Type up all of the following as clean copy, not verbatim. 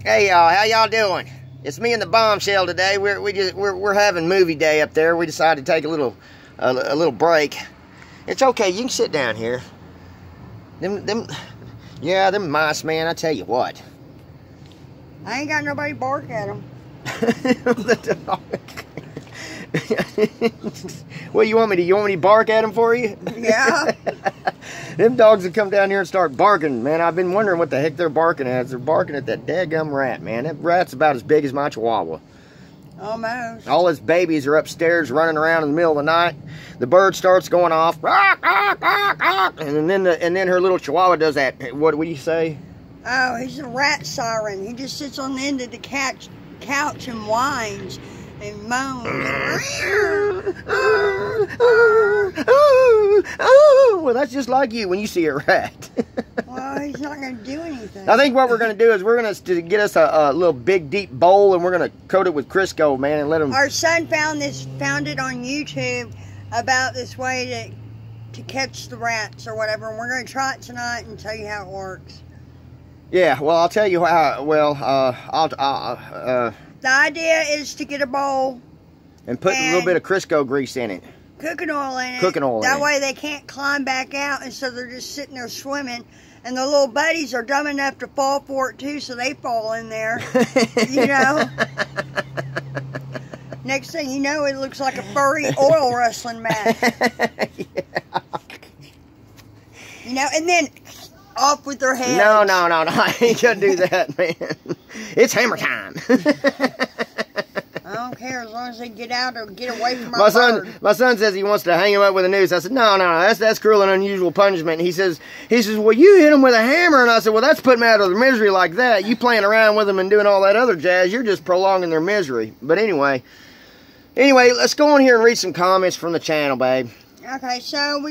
Hey y'all, how y'all doing? It's me and the bombshell today. We're having movie day up there. We decided to take a little break. It's okay. You can sit down here. Them mice, man. I tell you what. I ain't got nobody bark at them. What you want me to? You want me to bark at them for you? Yeah. Them dogs would come down here and start barking, man. I've been wondering what the heck they're barking at. They're barking at that dadgum rat, man. That rat's about as big as my chihuahua. Almost. All his babies are upstairs running around in the middle of the night. The bird starts going off, and then her little chihuahua does that. What do you say? Oh, he's a rat siren. He just sits on the end of the couch and whines and moans. Well, that's just like you when you see a rat. Well, he's not going to do anything. I think what we're going to do is we're going to get us a little big deep bowl, and we're going to coat it with Crisco, man, and let them. Our son found it on YouTube about this way to catch the rats or whatever, and we're going to try it tonight and tell you how it works. Yeah, well, I'll tell you how. Well, the idea is to get a bowl and put a little bit of Crisco grease in it. Cooking oil in it. Cooking oil. That way they can't climb back out, and so they're just sitting there swimming. And the little buddies are dumb enough to fall for it too, so they fall in there. You know. Next thing you know, it looks like a furry oil wrestling match. Yeah. You know, and then off with their heads. No, I ain't gonna do that, man. It's hammer time. I don't care as long as they get out or get away from my son. My son says he wants to hang him up with a noose. I said, no, that's cruel and unusual punishment. He says, well, you hit him with a hammer, and I said, well, that's putting them out of their misery like that. You playing around with them and doing all that other jazz, you're just prolonging their misery. But anyway, let's go on here and read some comments from the channel, babe. Okay, so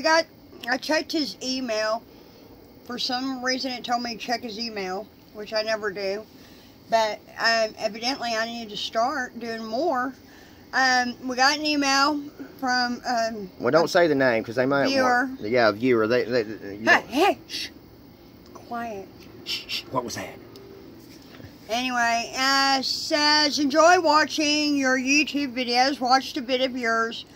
I checked his email. For some reason, it told me to check his email, which I never do. But evidently, I need to start doing more. We got an email from well, don't say the name because they might. Viewer. Yeah, viewer. Hey, shh, quiet. Shh. What was that? Anyway, says enjoy watching your YouTube videos. Watched a bit of yours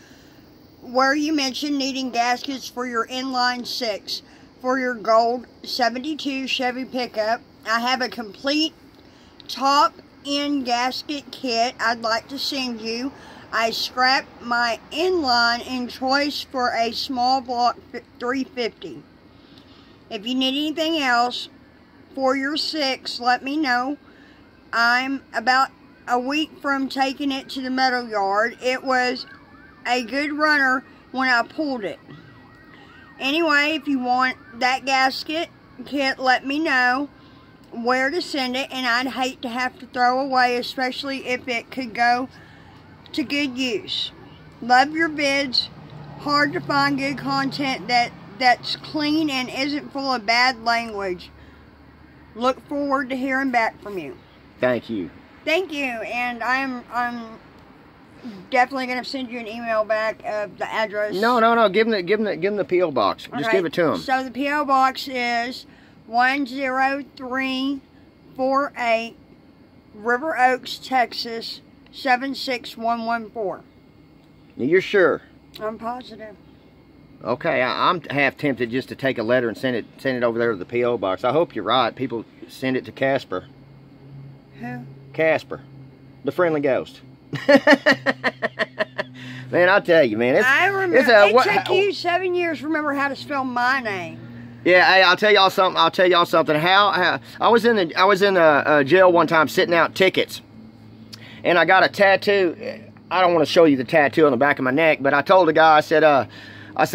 where you mentioned needing gaskets for your inline 6 for your gold 72 Chevy pickup. I have a complete top-end gasket kit I'd like to send you. I scrapped my inline in choice for a small block 350. If you need anything else for your 6, let me know. I'm about a week from taking it to the metal yard. It was a good runner when I pulled it. Anyway, if you want that gasket kit, let me know where to send it, and I'd hate to have to throw away, especially if it could go to good use. Love your vids. Hard to find good content that's clean and isn't full of bad language. Look forward to hearing back from you. Thank you. Thank you, and I'm definitely gonna send you an email back of the address. No. Give them the PO box. Just give it to them. So the PO box is 10348 River Oaks, Texas 76114. You're sure? I'm positive. Okay, I'm half tempted just to take a letter and send it over there to the PO box. I hope you're right. People send it to Casper. Who? Casper, the friendly ghost. Man, I'll tell you, man. I remember. It took you 7 years to remember how to spell my name. Yeah, hey, I'll tell y'all something. How I was in the jail one time sitting out tickets, and I got a tattoo. I don't want to show you the tattoo on the back of my neck, but I told the guy, I said,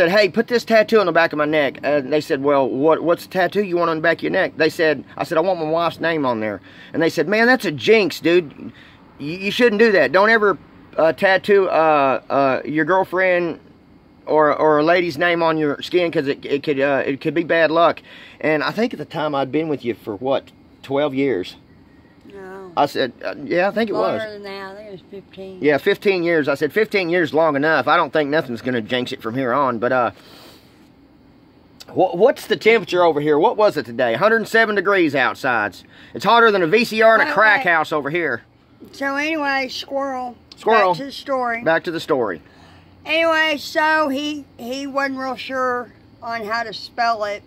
hey, put this tattoo on the back of my neck. And they said, well, what's the tattoo you want on the back of your neck? I said, I want my wife's name on there. And they said, man, that's a jinx, dude. You shouldn't do that. Don't ever tattoo your girlfriend or a lady's name on your skin, because it could be bad luck. And I think at the time I'd been with you for what, 12 years. No. I said, yeah, I think it was. Longer than that. I think it was 15. Yeah, 15 years. I said 15 years long enough. I don't think nothing's going to jinx it from here on. But What's the temperature over here? What was it today? 107 degrees outside. It's hotter than a VCR in a crack house over here. So anyway, squirrel. Squirrel. Back to the story. Back to the story. Anyway, so he wasn't real sure on how to spell it.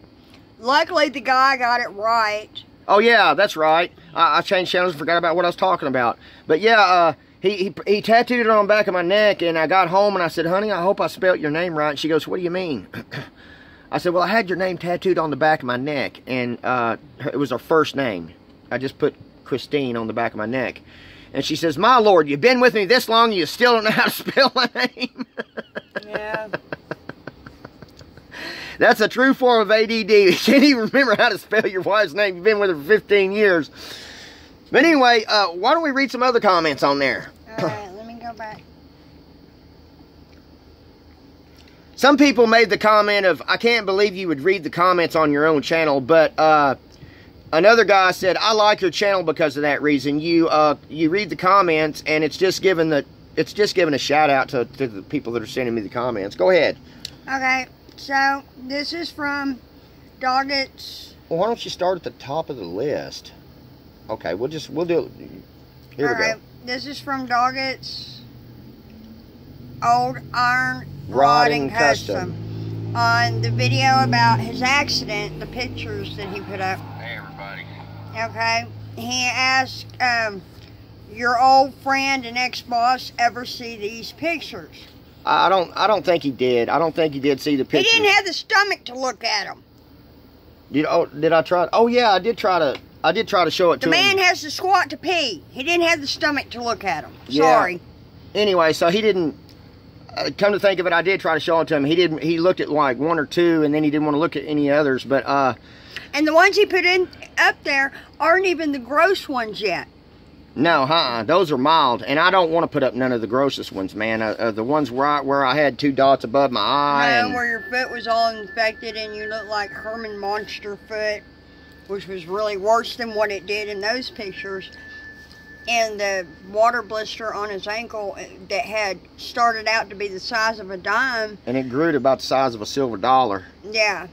Luckily, the guy got it right. Oh yeah, that's right. I changed channels and forgot about what I was talking about. But yeah, he tattooed it on the back of my neck, and I got home and I said, honey, I hope I spelled your name right. And she goes, what do you mean? I said, well, I had your name tattooed on the back of my neck, and it was her first name. I just put Christine on the back of my neck. And she says, my Lord, you've been with me this long and you still don't know how to spell my name? Yeah. That's a true form of ADD. You can't even remember how to spell your wife's name. You've been with her for 15 years. But anyway, why don't we read some other comments on there? All right, let me go back. Some people made the comment of, I can't believe you would read the comments on your own channel, but another guy said, I like your channel because of that reason. You read the comments, and it's just giving a shout out to the people that are sending me the comments. Go ahead. Okay, so this is from Doggets. Well, why don't you start at the top of the list? Okay, we'll do it. Here we go. This is from Doggets Old Iron Rodding Custom. On the video about his accident, the pictures that he put up. Hey, everybody. Okay, he asked, your old friend and ex-boss ever see these pictures? I don't think he did. I don't think he did see the pictures. He didn't have the stomach to look at them. Did I try? Oh yeah, I did try to show it to him. The man has to squat to pee. He didn't have the stomach to look at them. Yeah. Sorry. Anyway, so he didn't. Come to think of it, I did try to show it to him. He didn't. He looked at like one or two, and then he didn't want to look at any others. But and the ones he put in up there aren't even the gross ones yet. No, those are mild, and I don't want to put up none of the grossest ones, man. The ones where I had 2 dots above my eye. No, where your foot was all infected and you looked like Herman Monster foot, which was really worse than what it did in those pictures. And the water blister on his ankle that had started out to be the size of a dime. And it grew to about the size of a silver dollar. Yeah.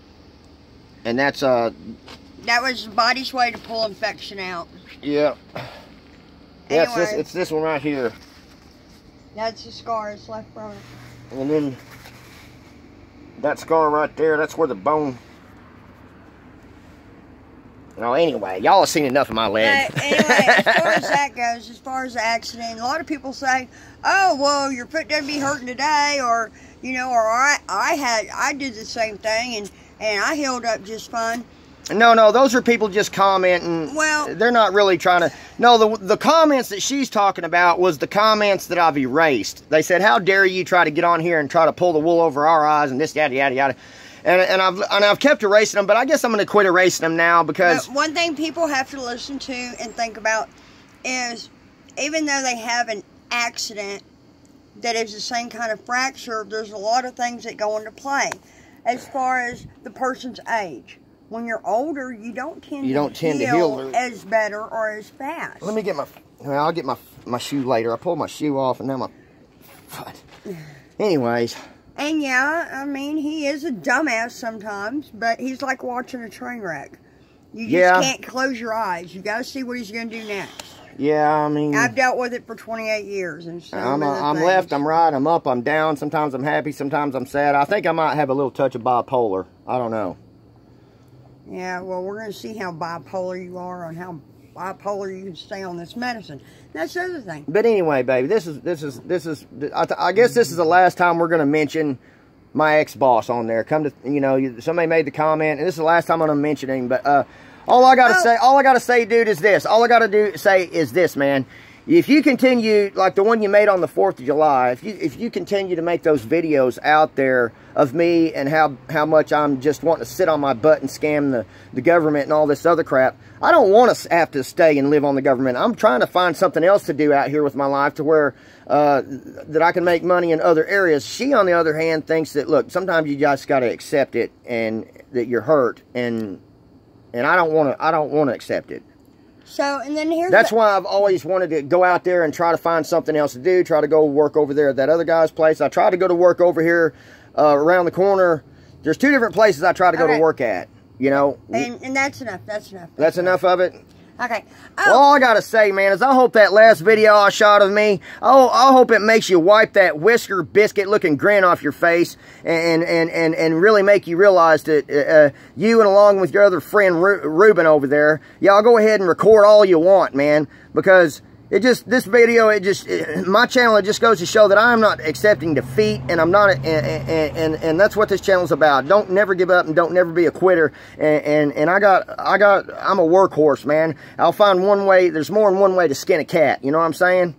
And that's that was the body's way to pull infection out. Yeah. Yeah, anyway, it's this one right here. That's the scar that's left from it. And then that scar right there, that's where the bone. No, anyway, y'all have seen enough of my leg. But anyway, as far as that goes, as far as the accident, a lot of people say, oh, well, your foot doesn't be hurting today, or, you know, or I did the same thing, and I healed up just fine. No, those are people just commenting. Well, they're not really trying to. No, the comments that she's talking about was the comments that I've erased. They said, how dare you try to get on here and try to pull the wool over our eyes and this, yada, yada, yada. And I've kept erasing them, but I guess I'm going to quit erasing them now because... one thing people have to listen to and think about is, even though they have an accident that is the same kind of fracture, there's a lot of things that go into play as far as the person's age. When you're older, you don't tend to heal as better or as fast. Let me get I'll get my shoe later. I pulled my shoe off and now my foot. Anyways... And yeah, I mean, he is a dumbass sometimes, but he's like watching a train wreck. You just can't close your eyes. You got to see what he's going to do next. Yeah, I mean... I've dealt with it for 28 years. And so I'm left, I'm right, I'm up, I'm down. Sometimes I'm happy, sometimes I'm sad. I think I might have a little touch of bipolar. I don't know. Yeah, well, we're going to see how bipolar you are and how bipolar you can stay on this medicine. That's the other thing. But anyway, baby, this is. I guess this is the last time we're going to mention my ex-boss on there. Somebody made the comment, and this is the last time I'm going to mention him. But all I got to say, dude, is this. All I got to say is this, man. If you continue, like the one you made on the 4th of July, if you continue to make those videos out there of me and how much I'm just wanting to sit on my butt and scam the government and all this other crap, I don't want to have to stay and live on the government. I'm trying to find something else to do out here with my life to where that I can make money in other areas. She, on the other hand, thinks that, look, sometimes you just got to accept it and that you're hurt, and I don't want to accept it. So, and then that's why I've always wanted to go out there and try to find something else to do. Try to go work over there at that other guy's place. I tried to go to work over here around the corner There's 2 different places I try to go to work at, you know. And that's enough. That's enough. That's enough of it? Okay. Well, all I got to say, man, is I hope that last video I shot of me, I hope it makes you wipe that whisker biscuit-looking grin off your face and really make you realize that you and along with your other friend, Ruben over there, y'all go ahead and record all you want, man, because this video, my channel, it just goes to show that I'm not accepting defeat, and I'm not, and that's what this channel's about. Don't never give up, and don't never be a quitter. And I'm a workhorse, man. I'll find one way. There's more than one way to skin a cat. You know what I'm saying?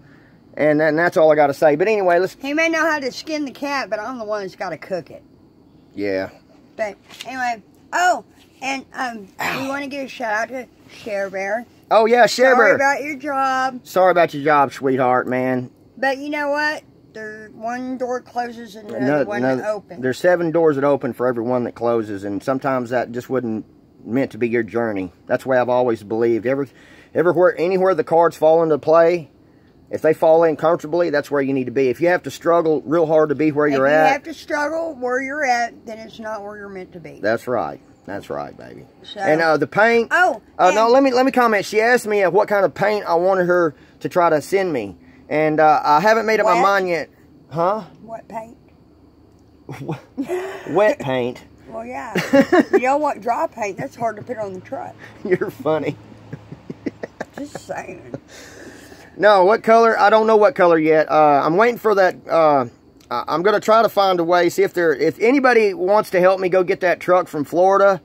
And that's all I got to say. But anyway, He may know how to skin the cat, but I'm the one that's got to cook it. Yeah. But anyway, oh, and we want to give a shout out to Share Bear. Oh, yeah, Share Bear. Sorry about your job. Sorry about your job, sweetheart, man. But you know what? One door closes and another one opens. There's 7 doors that open for every one that closes, and sometimes that just wasn't meant to be your journey. That's the way I've always believed. Anywhere the cards fall into play, if they fall in comfortably, that's where you need to be. If you have to struggle real hard to be where you're at. If you have to struggle where you're at, then it's not where you're meant to be. That's right. That's right, baby. So, and the paint. Oh. No, let me comment. She asked me what kind of paint I wanted her to try to send me, and I haven't made up my mind yet. Huh? What paint? Wet paint. Well, yeah. You don't want dry paint. That's hard to put on the truck. You're funny. Just saying. No, what color? I don't know what color yet. I'm waiting for that. I'm going to try to find a way, see if anybody wants to help me go get that truck from Florida.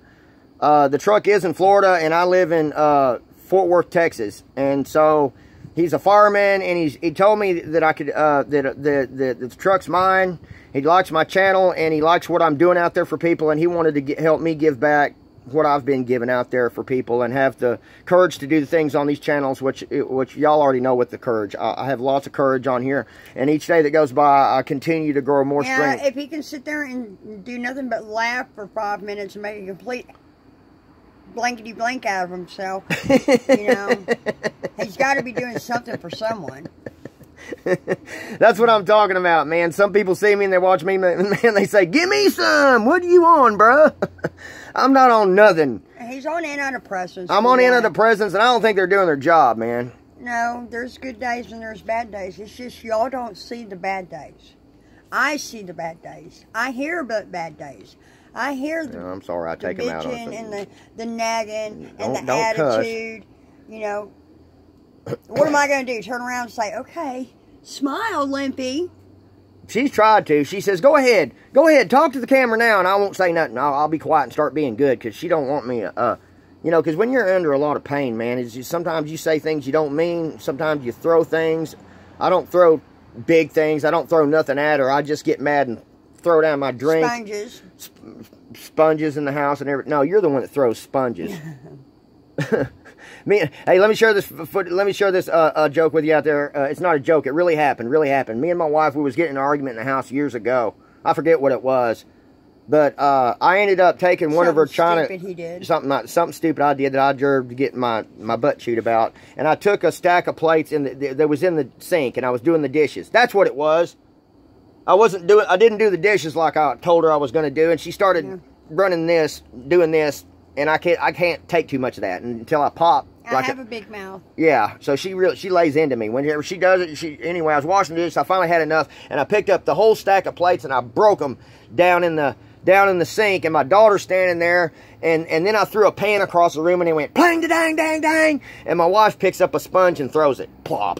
The truck is in Florida, and I live in Fort Worth, Texas. And so he's a fireman, and he told me that I could that the truck's mine. He likes my channel, and he likes what I'm doing out there for people, and he wanted to help me give back what I've been giving out there for people, and have the courage to do the things on these channels, which y'all already know with the courage. I have lots of courage on here, and each day that goes by, I continue to grow more strength. Yeah, if he can sit there and do nothing but laugh for 5 minutes and make a complete blankety blank out of himself, you know, he's got to be doing something for someone. That's what I'm talking about, man. Some people see me and they watch me, man, they say, "Give me some. What are you on, bruh?" I'm not on nothing. He's on antidepressants. I'm on antidepressants, and I don't think they're doing their job, man. No, there's good days and there's bad days. It's just y'all don't see the bad days. I see the bad days. I hear about bad days. I hear the, I'm sorry, I take them out on bitching and the nagging and the attitude. You know, what am I going to do? Turn around and say, "Okay, smile, Limpy." She's tried to. She says, go ahead, talk to the camera now, and I won't say nothing. I'll be quiet and start being good, because she don't want me, you know, because when you're under a lot of pain, man, it's just, sometimes you say things you don't mean, sometimes you throw things. I don't throw big things. I don't throw nothing at her. I just get mad and throw down my drink. Sponges. Sponges in the house and everything. No, you're the one that throws sponges. Hey, let me share this. Let me share this joke with you out there. It's not a joke. It really happened. Really happened. Me and my wife, we was getting in an argument in the house years ago. I forget what it was, but I ended up taking one of her China. Something stupid I did that I deserved to get my butt chewed about. And I took a stack of plates that was in the sink, and I was doing the dishes. That's what it was. I didn't do the dishes like I told her I was going to do, and she started doing this. And I can't take too much of that until I pop. I have a big mouth. Yeah, so she lays into me. Whenever she does it, anyway, I was washing the dishes. I finally had enough, and I picked up the whole stack of plates and I broke them down in the sink. And my daughter's standing there, and then I threw a pan across the room, and it went plang da dang dang dang. And my wife picks up a sponge and throws it. Plop.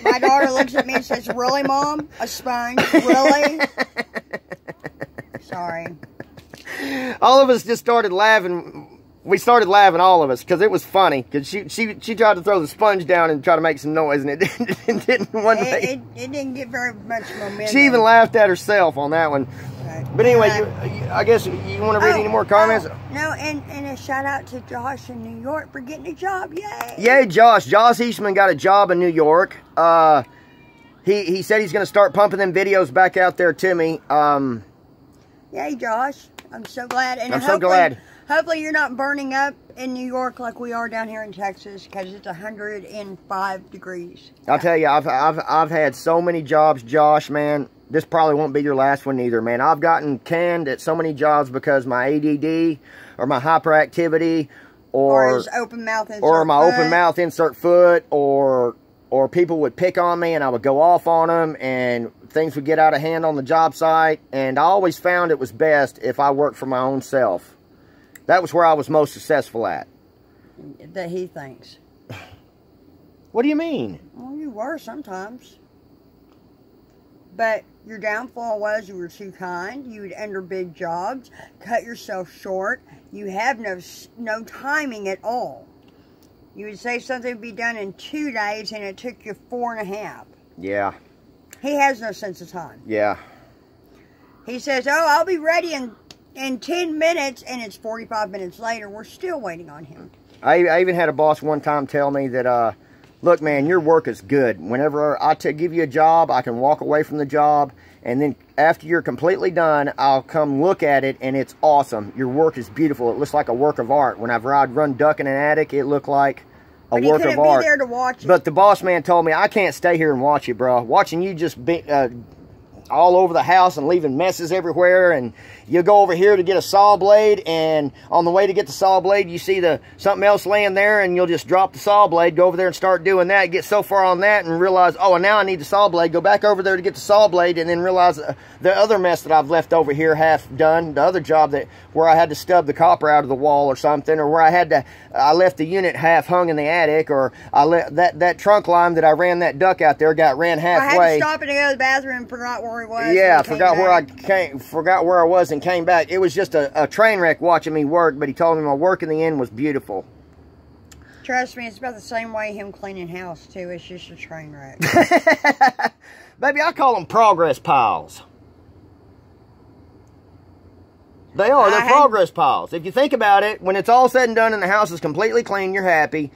My daughter looks at me and says, "Really, Mom? A sponge? Really?" Sorry. All of us just started laughing. We started laughing, all of us, because it was funny. Because she tried to throw the sponge down and try to make some noise, and it didn't. It didn't get very much momentum. She even laughed at herself on that one. Right. But anyway, I guess you want to read any more comments? No, and a shout out to Josh in New York for getting a job. Yay! Yay, Josh! Josh Eastman got a job in New York. He said he's going to start pumping them videos back out there to me. Yay, Josh! I'm so glad. And I'm so glad. Hopefully you're not burning up in New York like we are down here in Texas because it's 105 degrees. I'll tell you, I've had so many jobs, Josh, man. This probably won't be your last one either, man. I've gotten canned at so many jobs because my ADD or my hyperactivity or his open mouth insert or my foot. open mouth insert foot or people would pick on me and I would go off on them and things would get out of hand on the job site. And I always found it was best if I worked for my own self. That was where I was most successful at. That he thinks. What do you mean? Well, you were sometimes. But your downfall was you were too kind. You would enter big jobs, cut yourself short. You have no timing at all. You would say something would be done in 2 days, and it took you 4.5. Yeah. He has no sense of time. Yeah. He says, oh, I'll be ready in 10 minutes, and it's 45 minutes later. We're still waiting on him. I even had a boss one time tell me that, look, man, your work is good. Whenever I give you a job, I can walk away from the job, and then after you're completely done, I'll come look at it, and it's awesome. Your work is beautiful. It looks like a work of art. Whenever I'd run duck in an attic, it looked like a work of art. But he couldn't be there to watch it. But the boss man told me, I can't stay here and watch you, bro. Watching you just be all over the house and leaving messes everywhere, and you go over here to get a saw blade, and on the way to get the saw blade you see something else laying there, and you'll just drop the saw blade, go over there and start doing that, get so far on that and realize, oh, and now I need the saw blade, go back over there to get the saw blade, and then realize the other mess that I've left over here half done, the other job where I had to stub the copper out of the wall or something, or where I left the unit half hung in the attic, or that trunk line that I ran that duck out there ran halfway. I had to stop and go to the bathroom and forgot where he was. Yeah, forgot where I was and came back. It was just a train wreck watching me work, but he told me my work in the end was beautiful. Trust me, it's about the same way him cleaning house, too. It's just a train wreck. Baby, I call them progress piles. They are. They're progress piles. If you think about it, when it's all said and done and the house is completely clean, you're happy.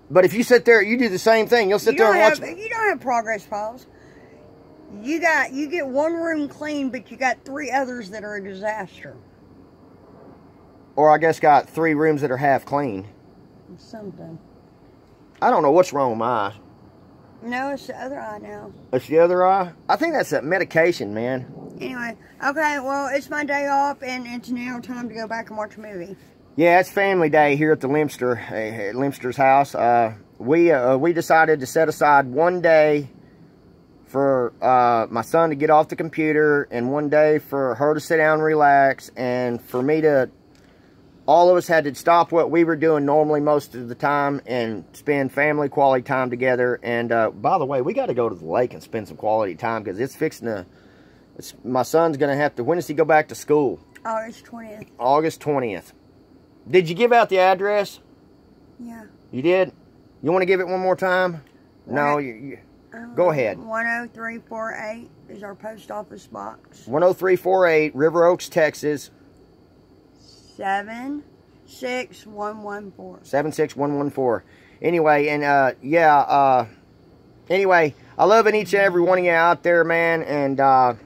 But if you sit there, you do the same thing. You'll sit there and watch. You don't have progress piles. You get one room clean, but you got 3 others that are a disaster. Or I guess got 3 rooms that are half clean. Something. I don't know what's wrong with my eye. No, it's the other eye now. It's the other eye? I think that's that medication, man. Anyway, okay, well, it's my day off, and it's now time to go back and watch a movie. Yeah, it's family day here at the Limster's house. We decided to set aside one day for my son to get off the computer, and one day for her to sit down and relax, and for me to, all of us had to stop what we were doing normally most of the time and spend family quality time together. And by the way, we got to go to the lake and spend some quality time, because it's fixing to, my son's going to have to, when does he go back to school? August 20th. August 20th. Did you give out the address? Yeah. You did? You want to give it one more time? No, go ahead. 10348 is our post office box. 10348, River Oaks, Texas. 76114. 76114. Anyway, and anyway, I love each and every one of you out there, man, and I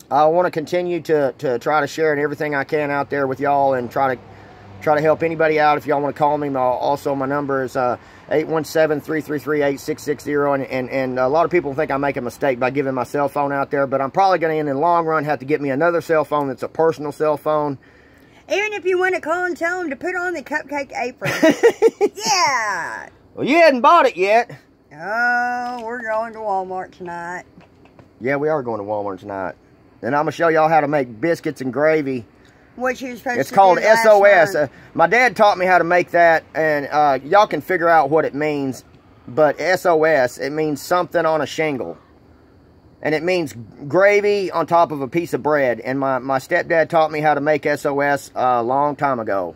want to continue to try to share everything I can out there with y'all, and try to help anybody out. If y'all want to call me, also my number is 817-333-8660, and a lot of people think I make a mistake by giving my cell phone out there, but I'm probably going to, in the long run, have to get me another cell phone that's a personal cell phone. Even if you want to call and tell them to put on the cupcake apron. Yeah! Well, you hadn't bought it yet. Oh, we're going to Walmart tonight. Yeah, we are going to Walmart tonight. And I'm going to show y'all how to make biscuits and gravy. Which is supposed it's to called do last SOS. month. My dad taught me how to make that, and y'all can figure out what it means. But SOS, it means something on a shingle. And it means gravy on top of a piece of bread. And my stepdad taught me how to make SOS a long time ago.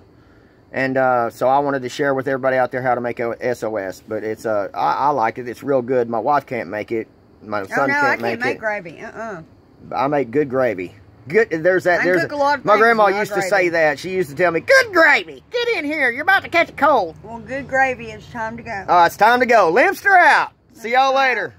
And so I wanted to share with everybody out there how to make SOS. But it's I like it. It's real good. My wife can't make it. My son can't make it. I can't make gravy. I make good gravy. Good. There's that. My grandma used to say that. She used to tell me, "Good gravy. Get in here. You're about to catch a cold." Well, good gravy. It's time to go. It's time to go. Limster out. See y'all later.